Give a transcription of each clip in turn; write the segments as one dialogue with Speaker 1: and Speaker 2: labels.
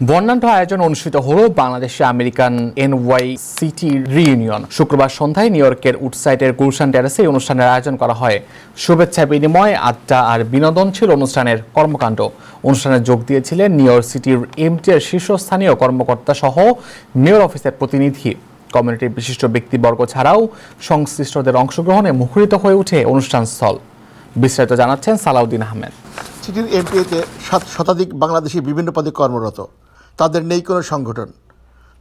Speaker 1: বর্ণাঢ্য আয়োজন অনুষ্ঠিত হল বাংলাদেশে আমেরিকান এনওয়াইসিটি রিইউনিয়ন। শুক্রবার সন্ধ্যায় নিউ ইয়র্কের উডসাইডের গুলশান টেরাসে এই অনুষ্ঠানের আয়োজন করা হয়। শুভেচ্ছা বিনিময়, আড্ডা আর বিনোদন ছিল অনুষ্ঠানের কর্মকাণ্ড। অনুষ্ঠানে যোগ দিয়েছিলেন নিউ ইয়র্ক সিটির এমটির শীর্ষস্থানীয় কর্মকর্তা সহ মেয়র অফিসের প্রতিনিধি। কমিউনিটির বিশিষ্ট ব্যক্তিবর্গ ছাড়াও সংশ্লিষ্টদের অংশগ্রহণে মুখরিত হয়ে ওঠে অনুষ্ঠানস্থল। বিস্তারিত জানাচ্ছেন সালাউদ্দিন আহমেদ।
Speaker 2: সিটির এমপিএতে শতাধিক বাংলাদেশি বিভিন্ন পদে কর্মরত। তাদের নেই কোনো সংগঠন,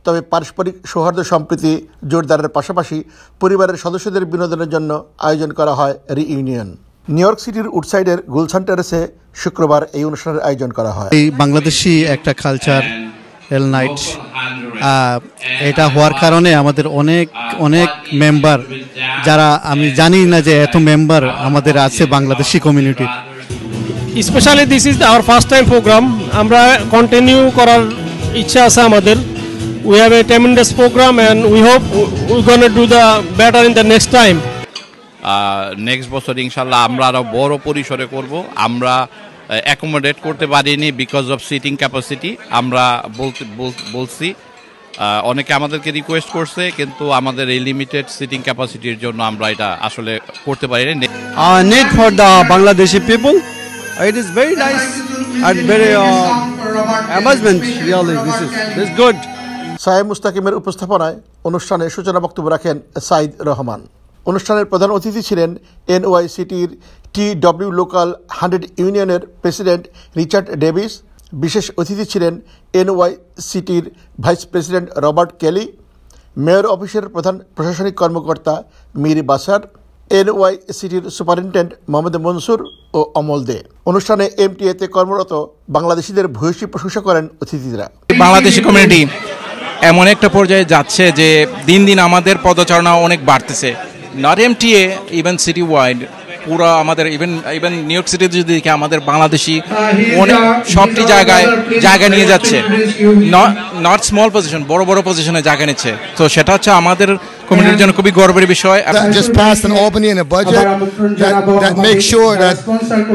Speaker 2: তবে পারস্পরিক সৌহার্দ্য সম্প্রীতি জোরদারের পাশাপাশি পরিবারের সদস্যদের বিনোদনের জন্য আয়োজন করা হয় রিইউনিয়ন। নিউ ইয়র্ক সিটির উডসাইডের গুলশান টেরাসে শুক্রবার এই অনুষ্ঠানের আয়োজন করা হয়।
Speaker 3: এই বাংলাদেশি একটা কালচার এল নাইট, এটা হওয়ার কারণে আমাদের অনেক অনেক মেম্বার, যারা আমি জানি না যে এত মেম্বার আমাদের আছে বাংলাদেশি কমিউনিটির।
Speaker 4: Specially this is our first time programme. আমরা কন্টিনিউ করার ইচ্ছা আছে আমাদের। We have a tremendous programme and we hope we gonna do the better in the next time.
Speaker 5: Next বছর ইনশাল্লাহ আমরা আরো বড় পরিসরে করব। আমরা অ্যাকোমোডেট করতে পারিনি বিকজ অফ সিটিং ক্যাপাসিটি। আমরা বলছি, অনেকে আমাদেরকে রিকোয়েস্ট করছে, কিন্তু আমাদের এই লিমিটেড সিটিং ক্যাপাসিটির জন্য আমরা এটা আসলে করতে পারিনি।
Speaker 3: Need for the Bangladeshi people, it is very nice and very amazement really. This is good.
Speaker 2: Sayem মুস্তাকিমের উপস্থাপনায় অনুষ্ঠানে সূচনা বক্তব্য রাখেন সাইদ রহমান। অনুষ্ঠানের প্রধান অতিথি ছিলেন এনওয়াইসিটির TW লোকাল 100 ইউনিয়নের প্রেসিডেন্ট রিচার্ড ডেভিস। বিশেষ অতিথি ছিলেন এনওয়াইসিটির ভাইস প্রেসিডেন্ট রবার্ট কেলি, মেয়র অফিসের প্রধান প্রশাসনিক কর্মকর্তা মীর বাসার, এনওয়াইসিটির সুপারিনটেন্ডেন্ট মোহাম্মদ মনসুর ও অমল দে। অনুষ্ঠানে এমটিএতে কর্মরত বাংলাদেশিদের ভূয়সী প্রশংসা করেন অতিথিরা।
Speaker 6: বাংলাদেশি কমিউনিটি এমন একটা পর্যায়ে যাচ্ছে যে দিন দিন আমাদের পদচারণা অনেক বাড়তেছে। Not MTA, even city wide, পুরো আমাদের ইভেন নিউ ইয়র্ক সিটিতে যদি দেখি আমাদের বাংলাদেশি অনেক সবটি জায়গা নিয়ে যাচ্ছে। নট স্মল পজিশন, বড় বড় পজিশনে জায়গা নিচ্ছে। তো সেটা হচ্ছে আমাদের কমিউনিটির জন্য খুবই গর্বের বিষয়।
Speaker 7: Just passed in Albany in a budget that makes sure that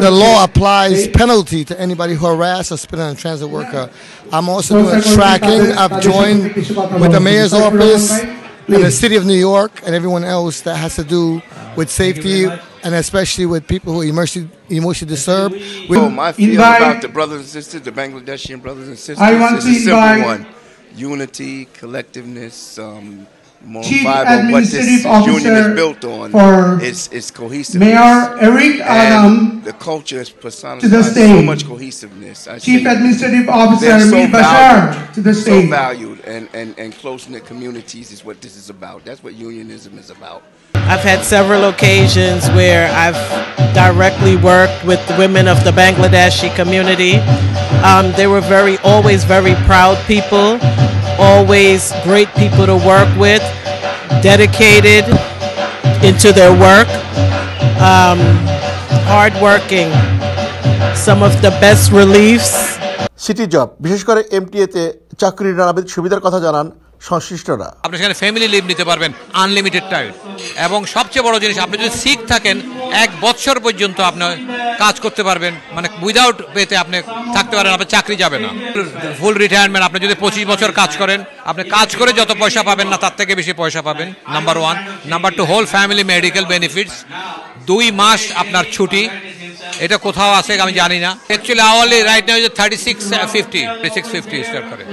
Speaker 7: the law applies penalty to anybody who harass or spit on a transit worker. I'm also doing tracking. I've joined with the mayor's office and the city of New York and everyone else that has to do with safety, and especially with people who are emotionally disturbed.
Speaker 8: My feeling about the brothers and sisters, the Bangladeshi brothers and sisters, is a simple one: unity, collectiveness. More fiber, what this union is built on is cohesiveness.
Speaker 9: Mayor Eric Adam,
Speaker 8: the culture is personified so much cohesiveness.
Speaker 9: Chief Administrative Officer Mir Bashar to the state.
Speaker 8: So valued, and close-knit communities is what this is about. That's what unionism is about.
Speaker 10: I've had several occasions where I've directly worked with women of the Bangladeshi community. They were always very proud people, always great people to work with, dedicated into their work, hardworking, some of the best reliefs.
Speaker 2: City job, বিশেষ করে এমটিএতে চাকরির নানাবিধ সুবিধার কথা জানান সংশ্লিষ্টরা।
Speaker 11: আপনি সেখানে ফ্যামিলি লিভ নিতে পারবেন আনলিমিটেড টাইম, এবং সবচেয়ে বড় জিনিস, আপনি যদি শিখ থাকেন 1 বছর পর্যন্ত আপনি কাজ করতে পারবেন, মানে উইদাউট পেতে আপনি থাকতে পারেন, আপনার চাকরি যাবে না। ফুল রিটায়ারমেন্ট, আপনি যদি 25 বছর কাজ করেন, আপনি কাজ করে যত পয়সা পাবেন না তার থেকে বেশি পয়সা পাবেন, number 1। Number 2, whole family medical benefits, 2 মাস আপনার ছুটি। এটা কোথাও আছে আমি জানি না। Actually hourly right now 3650 start করে।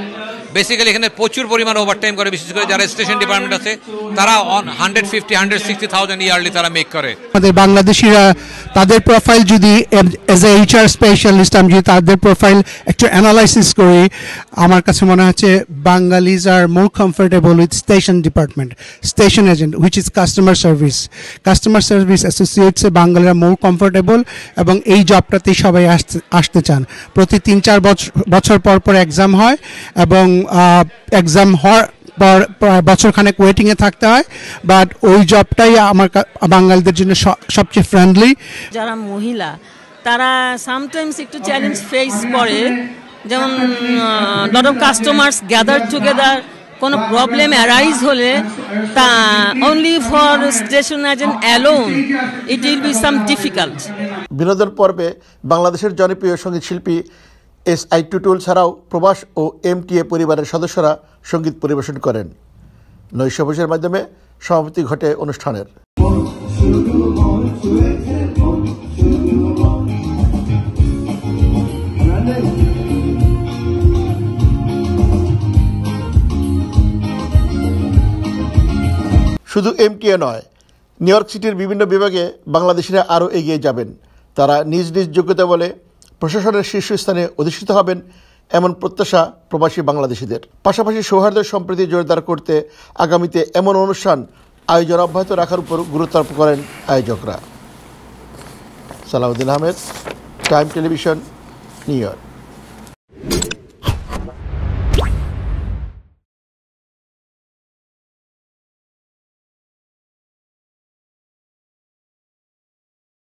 Speaker 11: বেসিক্যালি এখানে প্রচুর পরিমাণ ওভারটাইম করে, বিশেষ করে যারা স্টেশন ডিপার্টমেন্ট আছে তারা 150-160,000 ইয়ারলি তারা মেক করে।
Speaker 12: আমাদের বাংলাদেশিরা তাদের প্রোফাইল যদি এজ এ এইচআর স্পেশালিস্ট আমি যদি তাদের প্রোফাইল একটু অ্যানালাইসিস করি, আমার কাছে মনে হচ্ছে Bangalis are more comfortable with station department, station agent, which is customer service অ্যাসোসিয়েটসে বাঙালিরা মোর কমফোর্টেবল, এবং এই জবটাতেই সবাই আসতে চান। প্রতি 3-4 বছর পর এক্সাম হয়, এবং এক্সাম হওয়ার পর বছরখানেক ওয়েটিংয়ে থাকতে হয়, বাট ওই জবটাই আমার বাঙালিদের জন্য সবচেয়ে ফ্রেন্ডলি।
Speaker 13: যারা মহিলা তারা সামটাইমস একটু চ্যালেঞ্জ ফেস করে, যেমন lot of customers gather together, কোনো প্রবলেম অ্যারাইজ হলে তা only for station agent alone it will be some difficult.
Speaker 2: বিনোদন পর্বে বাংলাদেশের জনপ্রিয় সঙ্গীত শিল্পী SI টুটুল ছাড়াও প্রবাস ও MTA পরিবারের সদস্যরা সঙ্গীত পরিবেশন করেন। নৈশভোজের মাধ্যমে সমাপ্তি ঘটে অনুষ্ঠানের। শুধু MTA নয়, নিউ ইয়র্ক সিটির বিভিন্ন বিভাগে বাংলাদেশিরা আরও এগিয়ে যাবেন। তারা নিজ নিজ যোগ্যতা বলে প্রশাসনের শীর্ষস্থানে অধিষ্ঠিত হবেন এমন প্রত্যাশা প্রবাসী বাংলাদেশিদের। পাশাপাশি সৌহার্দ্য সম্প্রীতি জোরদার করতে আগামীতে এমন অনুষ্ঠান আয়োজন অব্যাহত রাখার উপর গুরুত্ব আরোপ করেন আয়োজকরা। Salahuddin Ahmed, Time Television, New York.